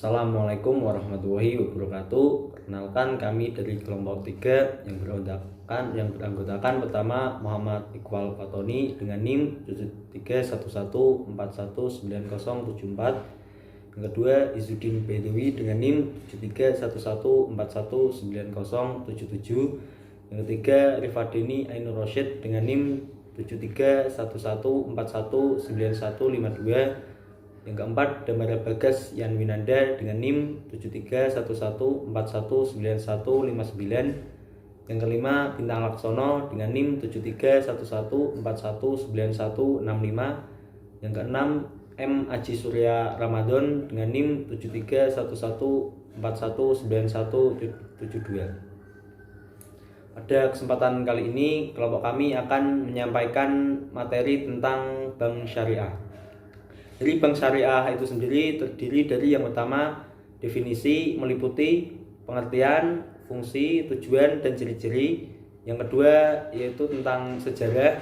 Assalamualaikum warahmatullahi wabarakatuh. Perkenalkan, kami dari kelompok 3 yang beranggotakan pertama Muhammad Iqbal Fatoni dengan NIM 7311419074. Yang kedua Izzuddin Bedowi dengan NIM 7311419077. Yang ketiga Rifadini Ainur Rosyid dengan NIM 7311419152. Yang keempat Damara Bagas Yan Winanda dengan NIM 7311419159. Yang kelima Bintang Laksono dengan NIM 7311419165. Yang keenam M Aji Surya Ramadan dengan NIM 7311419172. Pada kesempatan kali ini kelompok kami akan menyampaikan materi tentang bank syariah. Jadi bank syariah itu sendiri terdiri dari yang pertama definisi, meliputi pengertian, fungsi, tujuan, dan ciri-ciri. Yang kedua yaitu tentang sejarah.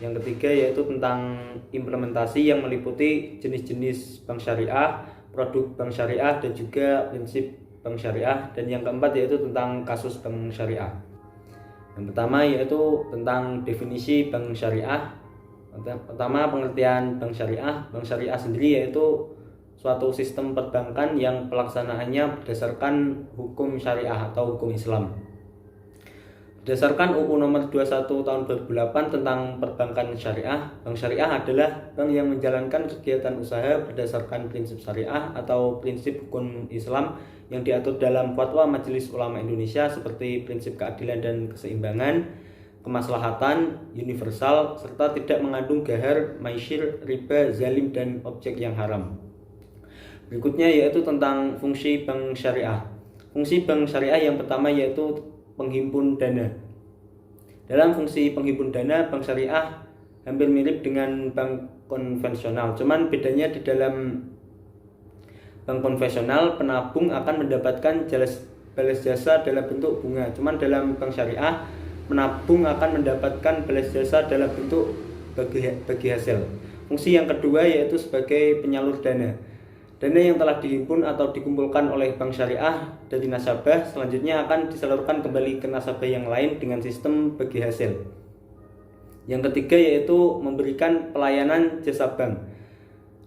Yang ketiga yaitu tentang implementasi yang meliputi jenis-jenis bank syariah, produk bank syariah, dan juga prinsip bank syariah. Dan yang keempat yaitu tentang kasus bank syariah. Yang pertama yaitu tentang definisi bank syariah. Pertama, pengertian bank syariah. Bank syariah sendiri yaitu suatu sistem perbankan yang pelaksanaannya berdasarkan hukum syariah atau hukum Islam. Berdasarkan UU nomor 21 tahun 2008 tentang perbankan syariah, bank syariah adalah bank yang menjalankan kegiatan usaha berdasarkan prinsip syariah atau prinsip hukum Islam yang diatur dalam Fatwa Majelis Ulama Indonesia seperti prinsip keadilan dan keseimbangan, kemaslahatan, universal, serta tidak mengandung gahar, maisir, riba, zalim, dan objek yang haram. Berikutnya yaitu tentang fungsi bank syariah. Fungsi bank syariah yang pertama yaitu penghimpun dana. Dalam fungsi penghimpun dana, bank syariah hampir mirip dengan bank konvensional. Cuman bedanya di dalam bank konvensional, penabung akan mendapatkan balas jasa dalam bentuk bunga. Cuman dalam bank syariah, penabung akan mendapatkan balas jasa dalam bentuk bagi hasil. Fungsi yang kedua yaitu sebagai penyalur dana. Dana yang telah dihimpun atau dikumpulkan oleh bank syariah dari nasabah selanjutnya akan disalurkan kembali ke nasabah yang lain dengan sistem bagi hasil. Yang ketiga yaitu memberikan pelayanan jasa bank.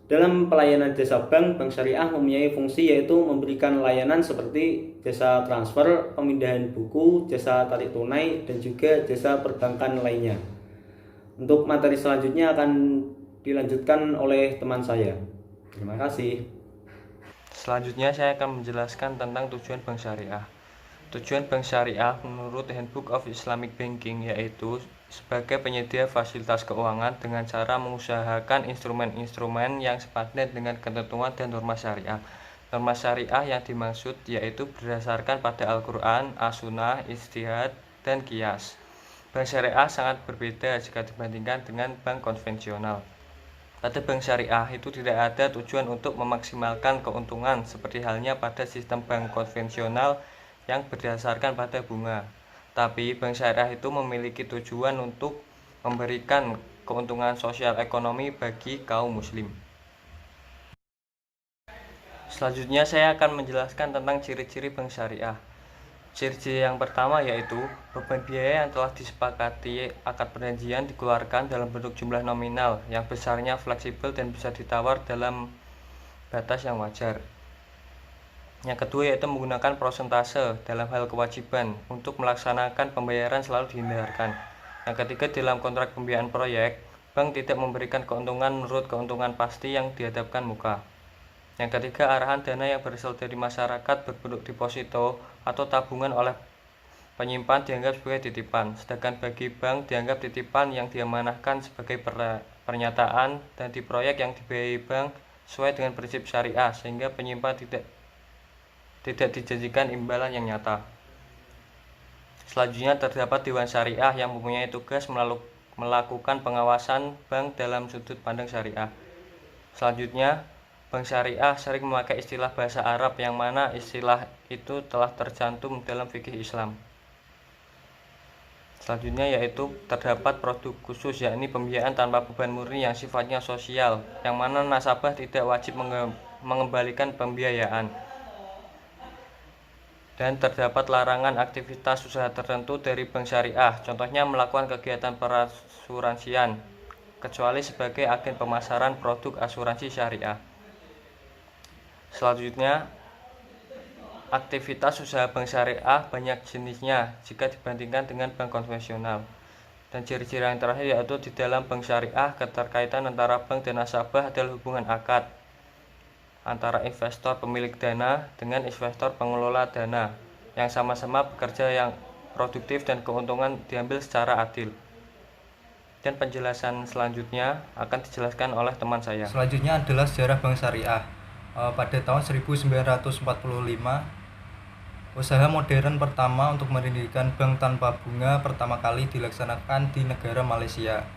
Dalam pelayanan jasa bank, bank syariah mempunyai fungsi yaitu memberikan layanan seperti jasa transfer, pemindahan buku, jasa tarik tunai, dan juga jasa perbankan lainnya. Untuk materi selanjutnya akan dilanjutkan oleh teman saya. Terima kasih. Selanjutnya saya akan menjelaskan tentang tujuan bank syariah. Tujuan bank syariah menurut Handbook of Islamic Banking yaitu sebagai penyedia fasilitas keuangan dengan cara mengusahakan instrumen-instrumen yang sepadan dengan ketentuan dan norma syariah. Norma syariah yang dimaksud yaitu berdasarkan pada Al-Quran, As-Sunnah, Ijtihad, dan Qiyas. Bank syariah sangat berbeda jika dibandingkan dengan bank konvensional. Pada bank syariah itu tidak ada tujuan untuk memaksimalkan keuntungan seperti halnya pada sistem bank konvensional yang berdasarkan pada bunga. Tapi bank syariah itu memiliki tujuan untuk memberikan keuntungan sosial ekonomi bagi kaum muslim. Selanjutnya saya akan menjelaskan tentang ciri-ciri bank syariah. Ciri-ciri yang pertama yaitu beban biaya yang telah disepakati akad perjanjian dikeluarkan dalam bentuk jumlah nominal yang besarnya fleksibel dan bisa ditawar dalam batas yang wajar. Yang kedua yaitu menggunakan prosentase dalam hal kewajiban untuk melaksanakan pembayaran selalu dihindarkan. Yang ketiga dalam kontrak pembiayaan proyek, bank tidak memberikan keuntungan menurut keuntungan pasti yang dihadapkan muka. Yang ketiga arahan dana yang berasal dari masyarakat berbentuk deposito atau tabungan oleh penyimpan dianggap sebagai titipan, sedangkan bagi bank dianggap titipan yang diamanahkan sebagai pernyataan dan di proyek yang dibiayai bank sesuai dengan prinsip syariah sehingga penyimpan tidak dijanjikan imbalan yang nyata. Selanjutnya terdapat Dewan Syariah yang mempunyai tugas melakukan pengawasan bank dalam sudut pandang syariah. Selanjutnya, bank syariah sering memakai istilah bahasa Arab yang mana istilah itu telah tercantum dalam fikih Islam. Selanjutnya yaitu terdapat produk khusus yakni pembiayaan tanpa beban murni yang sifatnya sosial yang mana nasabah tidak wajib mengembalikan pembiayaan. dan terdapat larangan aktivitas usaha tertentu dari bank syariah, contohnya melakukan kegiatan perasuransian, kecuali sebagai agen pemasaran produk asuransi syariah. Selanjutnya, aktivitas usaha bank syariah banyak jenisnya jika dibandingkan dengan bank konvensional. Dan ciri-ciri yang terakhir yaitu di dalam bank syariah, keterkaitan antara bank dan nasabah adalah hubungan akad antara investor pemilik dana dengan investor pengelola dana yang sama-sama bekerja yang produktif dan keuntungan diambil secara adil. Dan penjelasan selanjutnya akan dijelaskan oleh teman saya. Selanjutnya adalah sejarah bank syariah. Pada tahun 1945, usaha modern pertama untuk mendirikan bank tanpa bunga pertama kali dilaksanakan di negara Malaysia.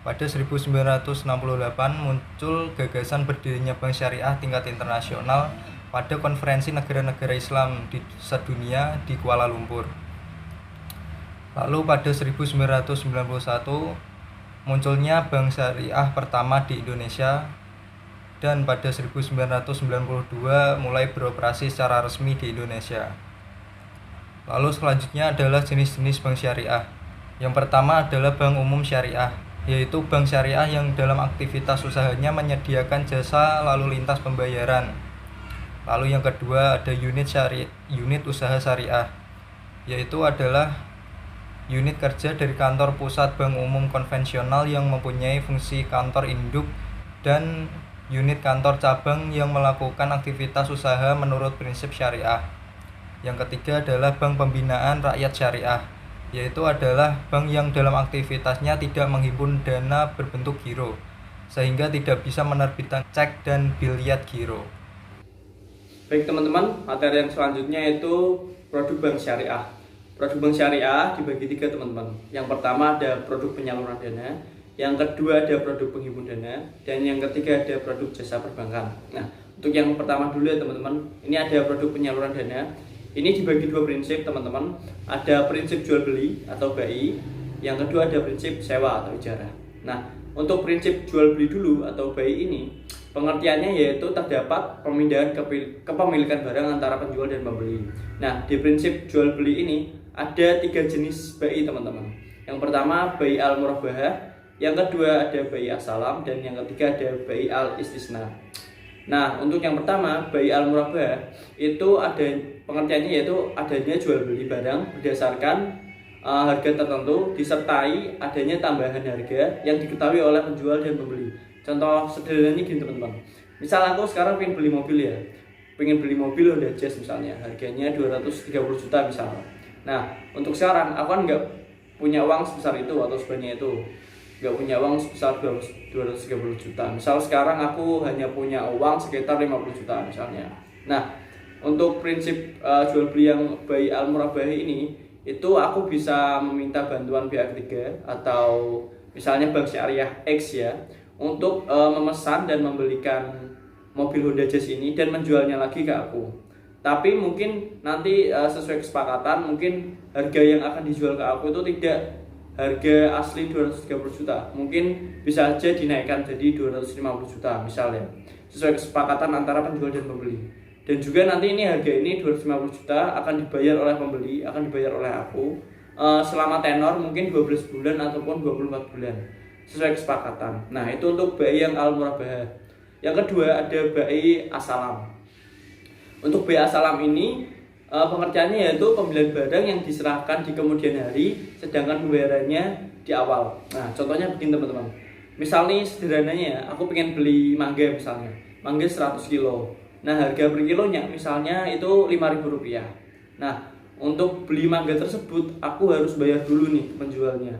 Pada 1968 muncul gagasan berdirinya bank syariah tingkat internasional pada konferensi negara-negara Islam di sedunia di Kuala Lumpur. Lalu pada 1991 munculnya bank syariah pertama di Indonesia, dan pada 1992 mulai beroperasi secara resmi di Indonesia. Lalu selanjutnya adalah jenis-jenis bank syariah. Yang pertama adalah bank umum syariah, yaitu bank syariah yang dalam aktivitas usahanya menyediakan jasa lalu lintas pembayaran. Lalu yang kedua ada unit usaha syariah, yaitu adalah unit kerja dari kantor pusat bank umum konvensional yang mempunyai fungsi kantor induk, dan unit kantor cabang yang melakukan aktivitas usaha menurut prinsip syariah. Yang ketiga adalah bank pembinaan rakyat syariah, yaitu adalah bank yang dalam aktivitasnya tidak menghimpun dana berbentuk giro, sehingga tidak bisa menerbitkan cek dan biliat giro. Baik teman-teman, materi yang selanjutnya itu produk bank syariah. Produk bank syariah dibagi 3 teman-teman. Yang pertama ada produk penyaluran dana, yang kedua ada produk penghimpun dana, dan yang ketiga ada produk jasa perbankan. Nah, untuk yang pertama dulu ya teman-teman, ini ada produk penyaluran dana. Ini dibagi 2 prinsip teman-teman. Ada prinsip jual beli atau BI, yang kedua ada prinsip sewa atau ijarah. Nah, untuk prinsip jual beli dulu atau BI ini, pengertiannya yaitu terdapat pemindahan kepemilikan barang antara penjual dan pembeli. Nah, di prinsip jual beli ini ada 3 jenis BI teman-teman. Yang pertama BI al-murabahah, yang kedua ada BI as-salam, dan yang ketiga ada BI al-istisna. Nah, untuk yang pertama BI al-murabahah itu ada pengertiannya yaitu adanya jual beli barang berdasarkan harga tertentu disertai adanya tambahan harga yang diketahui oleh penjual dan pembeli. Contoh sederhananya gini teman-teman. Misal aku sekarang pengen beli mobil ya. Pengen beli mobil Honda Jazz misalnya, harganya 230 juta misalnya. Nah, untuk sekarang aku kan nggak punya uang sebesar itu atau sebanyak itu. Nggak punya uang sebesar 230 juta. Misal sekarang aku hanya punya uang sekitar 50 juta misalnya. Nah, untuk prinsip jual beli yang BI al-murabahah ini, itu aku bisa meminta bantuan pihak ketiga atau misalnya bank syariah X ya, untuk memesan dan membelikan mobil Honda Jazz ini dan menjualnya lagi ke aku. Tapi mungkin nanti sesuai kesepakatan, mungkin harga yang akan dijual ke aku itu tidak harga asli 230 juta. Mungkin bisa aja dinaikkan jadi 250 juta misalnya. Sesuai kesepakatan antara penjual dan pembeli. Dan juga nanti ini harga ini 250 juta akan dibayar oleh pembeli, akan dibayar oleh aku selama tenor mungkin 12 bulan ataupun 24 bulan. Sesuai kesepakatan. Nah, itu untuk BI yang al-murabahah. Yang kedua ada BI as-salam. Untuk BI as-salam ini pengertiannya yaitu pembelian barang yang diserahkan di kemudian hari, sedangkan pembayarannya di awal. Nah, contohnya begini teman-teman. Misalnya sederhananya aku pengen beli mangga misalnya. Mangga 100 kilo. Nah, harga per kilonya misalnya itu Rp5.000. Nah, untuk beli mangga tersebut aku harus bayar dulu nih penjualnya.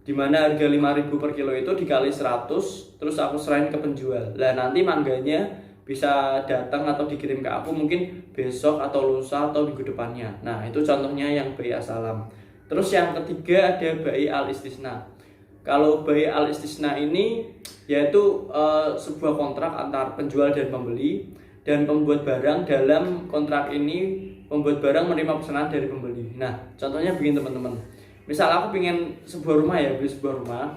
Dimana harga 5.000 per kilo itu dikali 100, terus aku serahin ke penjual. Nah, nanti mangganya bisa datang atau dikirim ke aku mungkin besok atau lusa atau minggu depannya. Nah, itu contohnya yang BI as-salam. Terus yang ketiga ada BI al-istisna. Kalau BI al-istisna ini yaitu sebuah kontrak antar penjual dan pembeli, dan pembuat barang dalam kontrak ini pembuat barang menerima pesanan dari pembeli. Nah, contohnya begini teman-teman. Misal aku pengen sebuah rumah ya, beli sebuah rumah.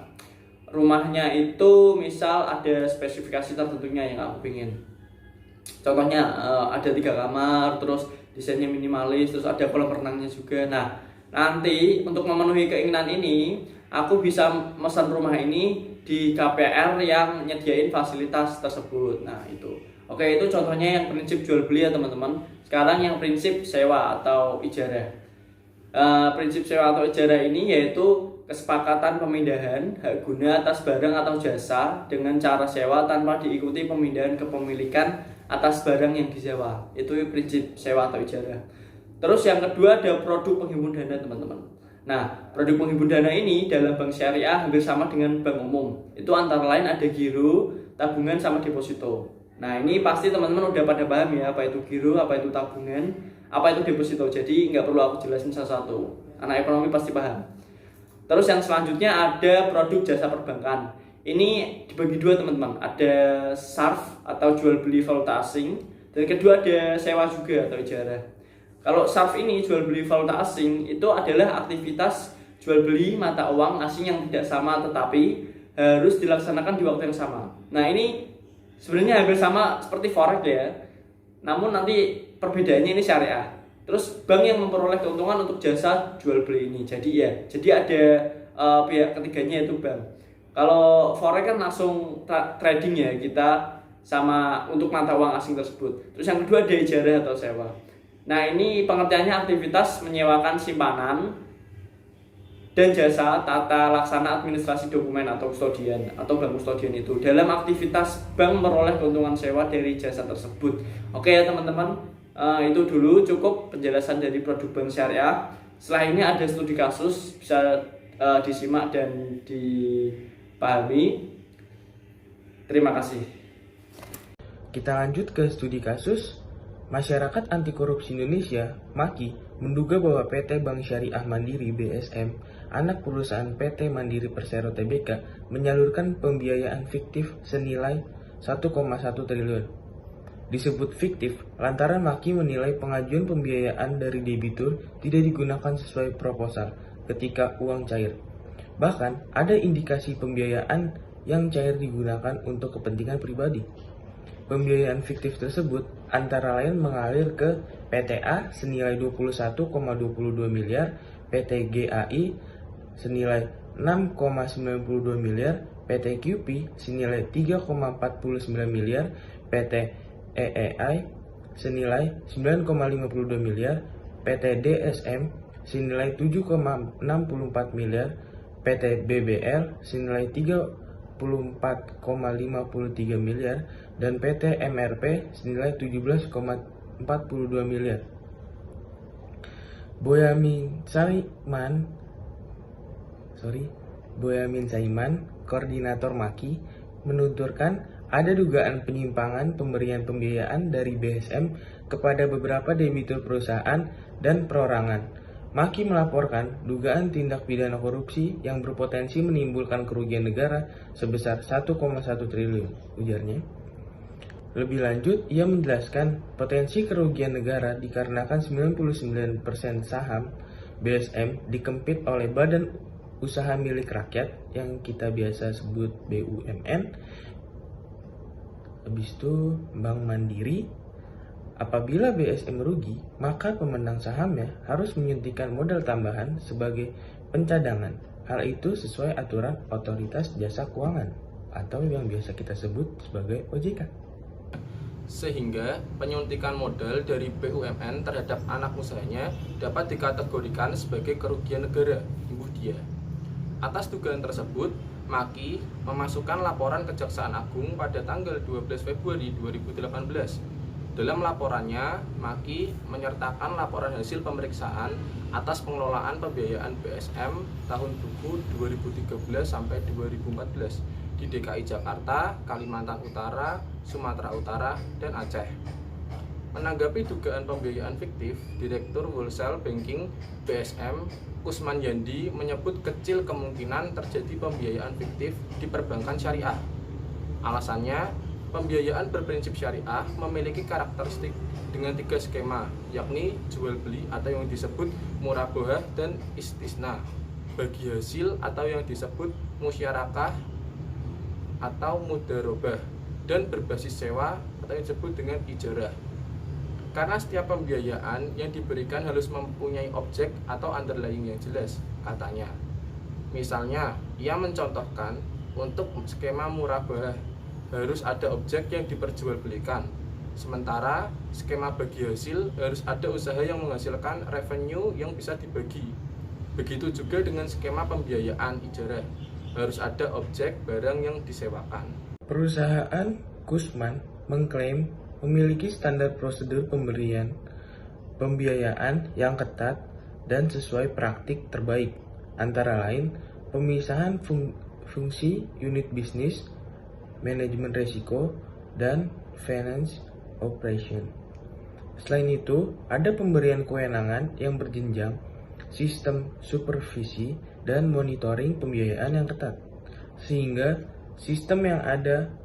Rumahnya itu misal ada spesifikasi tertentunya yang aku pengen. Contohnya ada 3 kamar, terus desainnya minimalis, terus ada kolam renangnya juga. Nah, nanti untuk memenuhi keinginan ini, aku bisa memesan rumah ini di KPR yang nyediain fasilitas tersebut. Nah, itu. Oke, itu contohnya yang prinsip jual beli ya teman-teman. Sekarang yang prinsip sewa atau ijarah. Prinsip sewa atau ijarah ini yaitu kesepakatan pemindahan hak guna atas barang atau jasa dengan cara sewa tanpa diikuti pemindahan kepemilikan atas barang yang disewa. Itu prinsip sewa atau ijarah. Terus yang kedua ada produk penghimpun dana teman-teman. Nah, produk penghimpun dana ini dalam bank syariah hampir sama dengan bank umum. Itu antara lain ada giro, tabungan, sama deposito. Nah, ini pasti teman-teman udah pada paham ya, apa itu giro, apa itu tabungan, apa itu deposito. Jadi nggak perlu aku jelasin satu-satu. Anak ekonomi pasti paham. Terus yang selanjutnya ada produk jasa perbankan. Ini dibagi dua teman-teman. Ada SARF atau jual beli valuta asing, dan kedua ada sewa juga atau ijarah. Kalau SARF ini jual beli valuta asing itu adalah aktivitas jual beli mata uang asing yang tidak sama tetapi harus dilaksanakan di waktu yang sama. Nah, ini sebenarnya hampir sama seperti forex ya. Namun nanti perbedaannya ini syariah. Terus bank yang memperoleh keuntungan untuk jasa jual beli ini. Jadi ada pihak ketiganya yaitu bank. Kalau forex kan langsung trading ya kita sama untuk mata uang asing tersebut. Terus yang kedua ada ijarah atau sewa. Nah, ini pengertiannya aktivitas menyewakan simpanan dan jasa tata laksana administrasi dokumen atau kustodian atau bank kustodian itu dalam aktivitas bank meroleh keuntungan sewa dari jasa tersebut. Oke ya teman-teman, itu dulu cukup penjelasan dari produk bank syariah. Setelah ini ada studi kasus, bisa disimak dan dipahami. Terima kasih. Kita lanjut ke studi kasus. Masyarakat Anti Korupsi Indonesia, MAKI, menduga bahwa PT Bank Syariah Mandiri (BSM), anak perusahaan PT Mandiri Persero Tbk, menyalurkan pembiayaan fiktif senilai 1,1 triliun. Disebut fiktif lantaran MAKI menilai pengajuan pembiayaan dari debitur tidak digunakan sesuai proposal ketika uang cair. Bahkan ada indikasi pembiayaan yang cair digunakan untuk kepentingan pribadi. Pembiayaan fiktif tersebut antara lain mengalir ke PTA senilai 21,22 miliar, PT GAI senilai 6,92 miliar, PT QP senilai 3,49 miliar, PT EEI senilai 9,52 miliar, PT DSM senilai 7,64 miliar, PT BBL senilai 34,53 miliar, dan PT MRP senilai 17,42 miliar. Boyamin Saiman, koordinator MAKI, menuturkan ada dugaan penyimpangan pemberian pembiayaan dari BSM kepada beberapa debitur perusahaan dan perorangan. MAKI melaporkan dugaan tindak pidana korupsi yang berpotensi menimbulkan kerugian negara sebesar 1,1 triliun, ujarnya. Lebih lanjut, ia menjelaskan potensi kerugian negara dikarenakan 99% saham BSM dikempit oleh badan usaha milik rakyat yang kita biasa sebut BUMN. Habis itu Bank Mandiri. Apabila BSM rugi, maka pemenang sahamnya harus menyuntikkan modal tambahan sebagai pencadangan. Hal itu sesuai aturan Otoritas Jasa Keuangan atau yang biasa kita sebut sebagai OJK. Sehingga penyuntikan modal dari BUMN terhadap anak usahanya dapat dikategorikan sebagai kerugian negara, imbuh dia. Atas dugaan tersebut, MAKI memasukkan laporan Kejaksaan Agung pada tanggal 12 Februari 2018. Dalam laporannya, MAKI menyertakan laporan hasil pemeriksaan atas pengelolaan pembiayaan BSM tahun buku 2013 sampai 2014 di DKI Jakarta, Kalimantan Utara, Sumatera Utara, dan Aceh. Menanggapi dugaan pembiayaan fiktif, Direktur Wholesale Banking BSM, Kusman Yandi, menyebut kecil kemungkinan terjadi pembiayaan fiktif di perbankan syariah. Alasannya, pembiayaan berprinsip syariah memiliki karakteristik dengan 3 skema, yakni jual beli atau yang disebut murabahah dan istisna, bagi hasil atau yang disebut musyarakah atau mudharobah, dan berbasis sewa atau yang disebut dengan ijarah. Karena setiap pembiayaan yang diberikan harus mempunyai objek atau underlying yang jelas, katanya. Misalnya, ia mencontohkan untuk skema murabahah harus ada objek yang diperjualbelikan. Sementara skema bagi hasil harus ada usaha yang menghasilkan revenue yang bisa dibagi. Begitu juga dengan skema pembiayaan ijarah, harus ada objek barang yang disewakan. Perusahaan Kusman mengklaim memiliki standar prosedur pemberian pembiayaan yang ketat dan sesuai praktik terbaik, antara lain pemisahan fungsi unit bisnis, manajemen risiko, dan finance operation. Selain itu, ada pemberian kewenangan yang berjenjang, sistem supervisi, dan monitoring pembiayaan yang ketat, sehingga sistem yang ada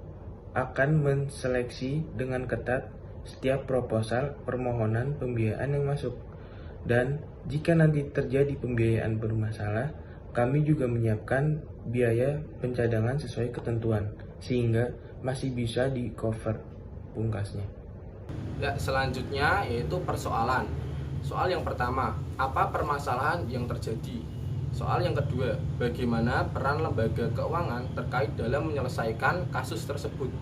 akan menseleksi dengan ketat setiap proposal permohonan pembiayaan yang masuk. Dan jika nanti terjadi pembiayaan bermasalah, kami juga menyiapkan biaya pencadangan sesuai ketentuan, sehingga masih bisa di-cover pungkasnya. Ya, selanjutnya yaitu persoalan. Soal yang pertama, apa permasalahan yang terjadi? Soal yang kedua, bagaimana peran lembaga keuangan terkait dalam menyelesaikan kasus tersebut?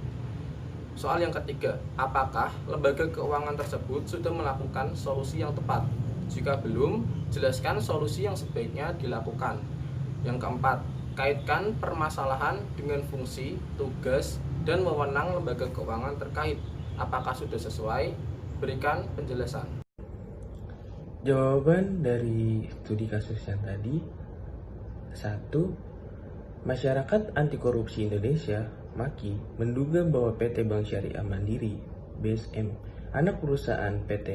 Soal yang ketiga, apakah lembaga keuangan tersebut sudah melakukan solusi yang tepat? Jika belum, jelaskan solusi yang sebaiknya dilakukan. Yang keempat, kaitkan permasalahan dengan fungsi, tugas, dan wewenang lembaga keuangan terkait. Apakah sudah sesuai? Berikan penjelasan. Jawaban dari studi kasus yang tadi: 1. Masyarakat Anti Korupsi Indonesia (MAKI) menduga bahwa PT Bank Syariah Mandiri (BSM), anak perusahaan PT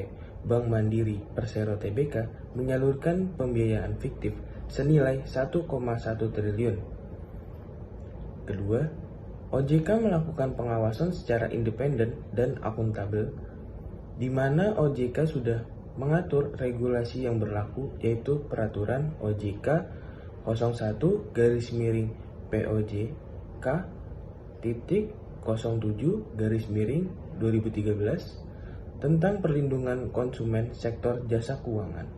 Bank Mandiri Persero Tbk, menyalurkan pembiayaan fiktif senilai 1,1 triliun. Kedua, OJK melakukan pengawasan secara independen dan akuntabel, di mana OJK sudah mengatur regulasi yang berlaku, yaitu Peraturan OJK 01/07/2013 tentang perlindungan konsumen sektor jasa keuangan.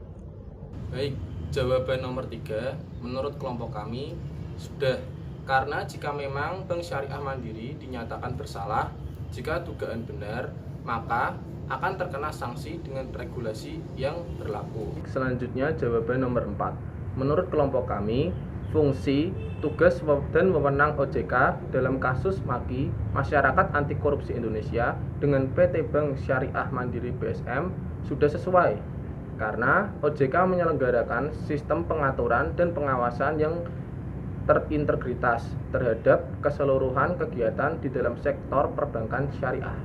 Baik, jawaban nomor 3 menurut kelompok kami sudah, karena jika memang Bank Syariah Mandiri dinyatakan bersalah, jika dugaan benar, maka akan terkena sanksi dengan regulasi yang berlaku. Selanjutnya jawaban nomor 4. Menurut kelompok kami, fungsi, tugas, dan wewenang OJK dalam kasus MAKI Masyarakat Anti Korupsi Indonesia dengan PT Bank Syariah Mandiri BSM sudah sesuai, karena OJK menyelenggarakan sistem pengaturan dan pengawasan yang terintegritas terhadap keseluruhan kegiatan di dalam sektor perbankan syariah.